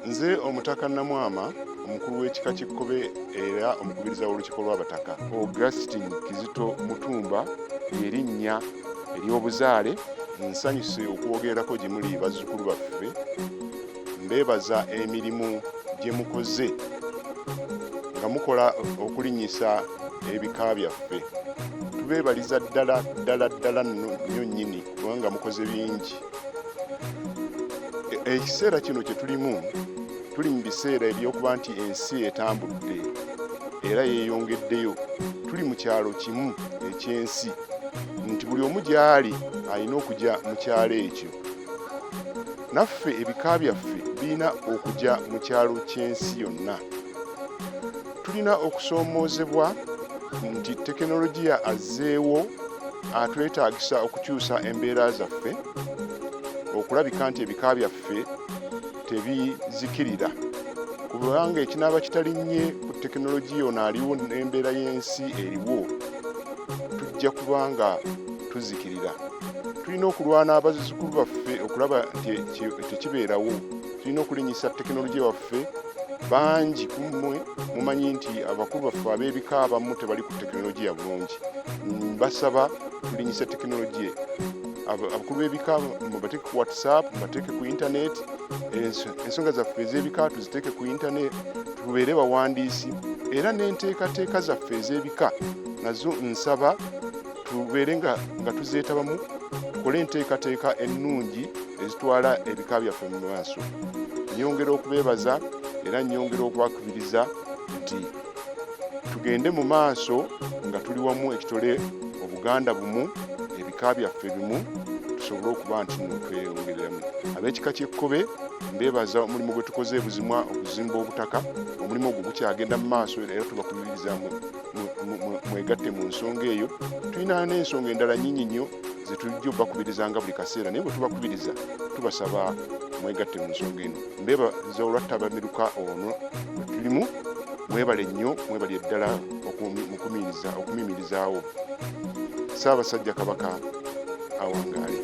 Nze Omutaka Nnamwama, omukulu w'ekika ky'Ekkobe era omukubiriza w'olukiiko lw'Abataka. Augustine Kizito Mutumba ly'erinnya ery'obuzaale. Nsanyuse okwogerako gye muli bazzukulu baffe. Mbeebaza emirimu gye mukoze nga mukola okulinnyisa ebika byaffe. Tubeebaliza ddala nnyo nnyini kubanga mukoze bingi. Ekiseera kino kye tulimu, tuli mu biseera eby'okuba nti ensi etambudde era yeeyongeddeyo. Tuli mu kyalo kimu eky'ensi nti buli omu gy'ali alina okujja mu kyalo ekyo. Naffe ebika byaffe birina okujja mu kyalo ky'ensi yonna. Tulina okusoomoozebwa nti tekinologiya azzeewo atwetaagisa okukyusa embeera zaffe, okulabika nti ebika byaffe tebizikirira. Kubanga ekinaaba kitalinnye ku tekinologiya ono aliwo n'embeera y'ensi eriwo, tujja kubanga tuzikirira. Tulina okulwana abazzukulu baffe okulaba nti tekibeerawo. Tulina okulinnyisa tekinologiya waffe. Bangi ku mmwe mumanyi nti abakulu baffe ab'ebika abamu tebali ku tekinologiya bulungi. Basaba tulinnyise tekinologiya. Abakulu b'ebika mubateeke ku WhatsApp, mubateeke ku internet. Ensonga zaffe ez'ebika tuziteeke ku internet, tubeere bawandiisi. Era n'enteekateeka zaffe ez'ebika nazo nsaba tubeere nga tuzeetabamu, tukole enteekateeka ennungi ezitwala ebika byaffe mu maaso. Nyongera okubeebaza era nyongera okubakubiriza nti tugende mu maaso nga tuli wamu, ekitole Obuganda bumu, ebika byaffe bimu, tusobole okuba nti tweyongereramu. Ab'ekika ky'Ekkobe mbeebaza omulimu gwe tukoze buzimwa okuzimba obutaka. Omulimu ogwo gukyagenda mu maaso era tubakubiriza mwegatte mu nsonga eyo. Tulina n'ensonga endala nnyingi nnyo ze tujja obbakubirizanga buli kaseera, naye bwe tubakubiriza tubasaba mwegatte mu nsonga eno. Mbeebaza olwa Ttabamiruka ono bwe tulimu. Mwebale nnyo, mwebale ddala okumimirizaawo. Ssaabasajja Kabaka awangaale.